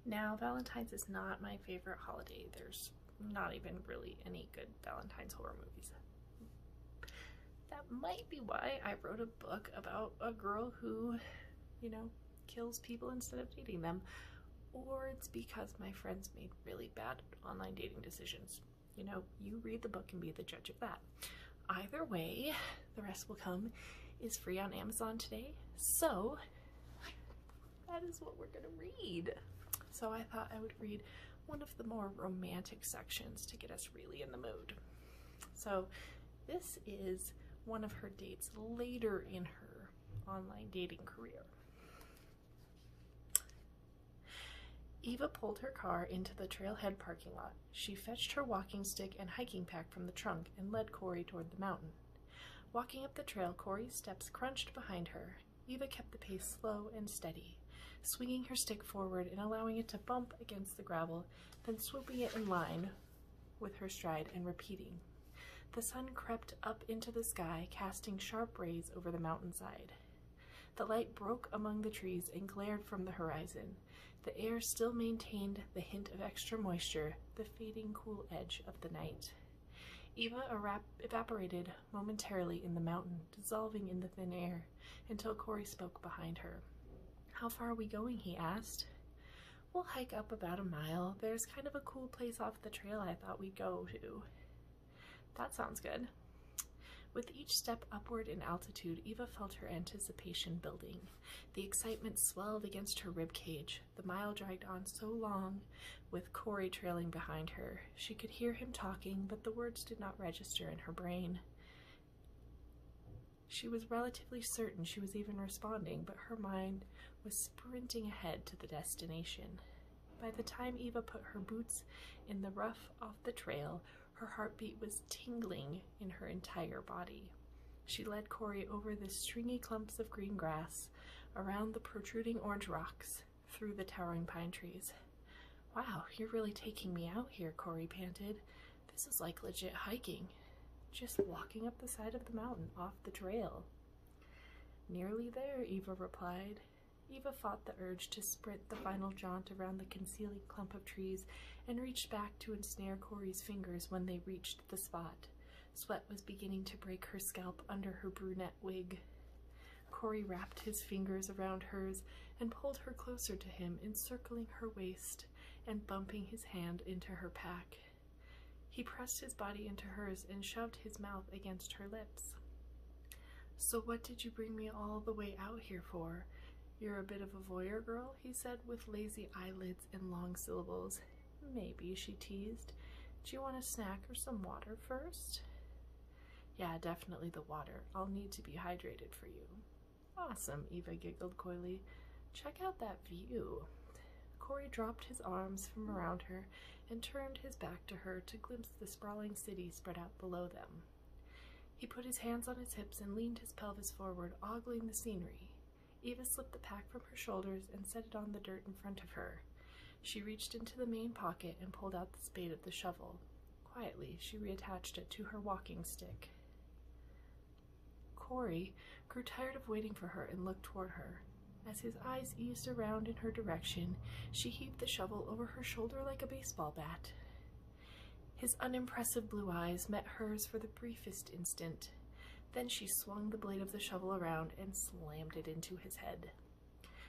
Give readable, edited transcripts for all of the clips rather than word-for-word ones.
Now, Valentine's is not my favorite holiday. There's not even really any good Valentine's horror movies. That might be why I wrote a book about a girl who, kills people instead of dating them. Or it's because my friends made really bad online dating decisions. You read the book and be the judge of that. Either way, The Rest Will Come is free on Amazon today. So that is what we're gonna read. So I thought I would read one of the more romantic sections to get us really in the mood. So this is one of her dates later in her online dating career. Eva pulled her car into the trailhead parking lot. She fetched her walking stick and hiking pack from the trunk and led Corey toward the mountain. Walking up the trail, Corey's steps crunched behind her. Eva kept the pace slow and steady, swinging her stick forward and allowing it to bump against the gravel, then swooping it in line with her stride and repeating. The sun crept up into the sky, casting sharp rays over the mountainside. The light broke among the trees and glared from the horizon. The air still maintained the hint of extra moisture, the fading cool edge of the night. Eva evaporated momentarily in the mountain, dissolving in the thin air, until Corey spoke behind her. "How far are we going?" he asked. "We'll hike up about a mile. There's kind of a cool place off the trail I thought we'd go to." "That sounds good." With each step upward in altitude, Eva felt her anticipation building. The excitement swelled against her rib cage. The mile dragged on so long, with Corey trailing behind her. She could hear him talking, but the words did not register in her brain. She was relatively certain she was even responding, but her mind was sprinting ahead to the destination. By the time Eva put her boots in the rough off the trail, her heartbeat was tingling in her entire body. She led Corey over the stringy clumps of green grass, around the protruding orange rocks, through the towering pine trees. "Wow, you're really taking me out here," Corey panted. "This is like legit hiking. Just walking up the side of the mountain off the trail." "Nearly there," Eva replied. Eva fought the urge to sprint the final jaunt around the concealing clump of trees and reached back to ensnare Corey's fingers when they reached the spot. Sweat was beginning to break her scalp under her brunette wig. Corey wrapped his fingers around hers and pulled her closer to him, encircling her waist and bumping his hand into her pack. He pressed his body into hers and shoved his mouth against her lips. "So what did you bring me all the way out here for? You're a bit of a voyeur girl," he said with lazy eyelids and long syllables. "Maybe," she teased. "Do you want a snack or some water first?" "Yeah, definitely the water. I'll need to be hydrated for you." "Awesome," Eva giggled coyly. "Check out that view." Corey dropped his arms from around her and turned his back to her to glimpse the sprawling city spread out below them. He put his hands on his hips and leaned his pelvis forward, ogling the scenery. Eva slipped the pack from her shoulders and set it on the dirt in front of her. She reached into the main pocket and pulled out the spade of the shovel. Quietly, she reattached it to her walking stick. Corey grew tired of waiting for her and looked toward her. As his eyes eased around in her direction, she heaved the shovel over her shoulder like a baseball bat. His unimpressive blue eyes met hers for the briefest instant. Then she swung the blade of the shovel around and slammed it into his head.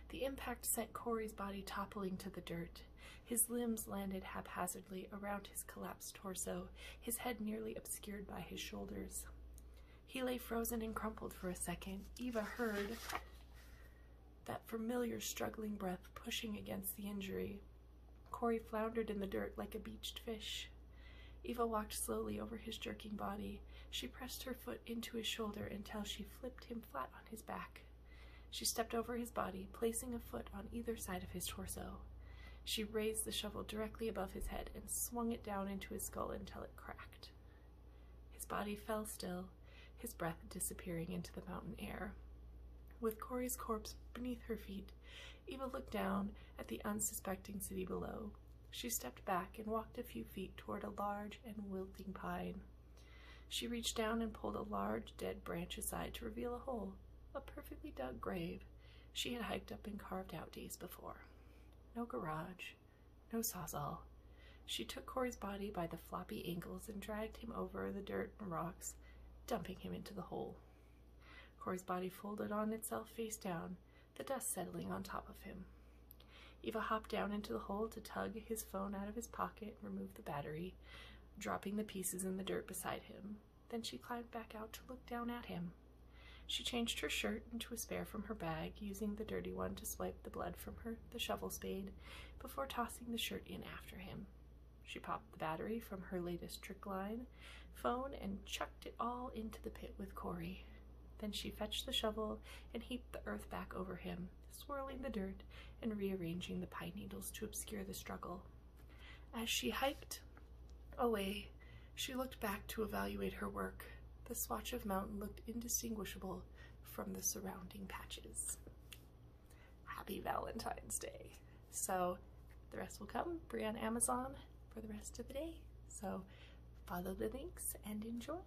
The impact sent Corey's body toppling to the dirt. His limbs landed haphazardly around his collapsed torso, his head nearly obscured by his shoulders. He lay frozen and crumpled for a second. Eva heard that familiar struggling breath pushing against the injury. Corey floundered in the dirt like a beached fish. Eva walked slowly over his jerking body. She pressed her foot into his shoulder until she flipped him flat on his back. She stepped over his body, placing a foot on either side of his torso. She raised the shovel directly above his head and swung it down into his skull until it cracked. His body fell still, his breath disappearing into the mountain air. With Corey's corpse beneath her feet, Eva looked down at the unsuspecting city below. She stepped back and walked a few feet toward a large and wilting pine. She reached down and pulled a large dead branch aside to reveal a hole, a perfectly dug grave she had hiked up and carved out days before. No garage, no sawzall. She took Corey's body by the floppy ankles and dragged him over the dirt and rocks, dumping him into the hole. Corey's body folded on itself face down, the dust settling on top of him. Eva hopped down into the hole to tug his phone out of his pocket and remove the battery, dropping the pieces in the dirt beside him. Then she climbed back out to look down at him. She changed her shirt into a spare from her bag, using the dirty one to swipe the blood from the shovel spade, before tossing the shirt in after him. She popped the battery from her latest trick line phone and chucked it all into the pit with Corey. Then she fetched the shovel and heaped the earth back over him, swirling the dirt and rearranging the pine needles to obscure the struggle. As she hiked away, she looked back to evaluate her work. The swatch of mountain looked indistinguishable from the surrounding patches. Happy Valentine's Day. So the rest will come free on Amazon for the rest of the day. So follow the links and enjoy.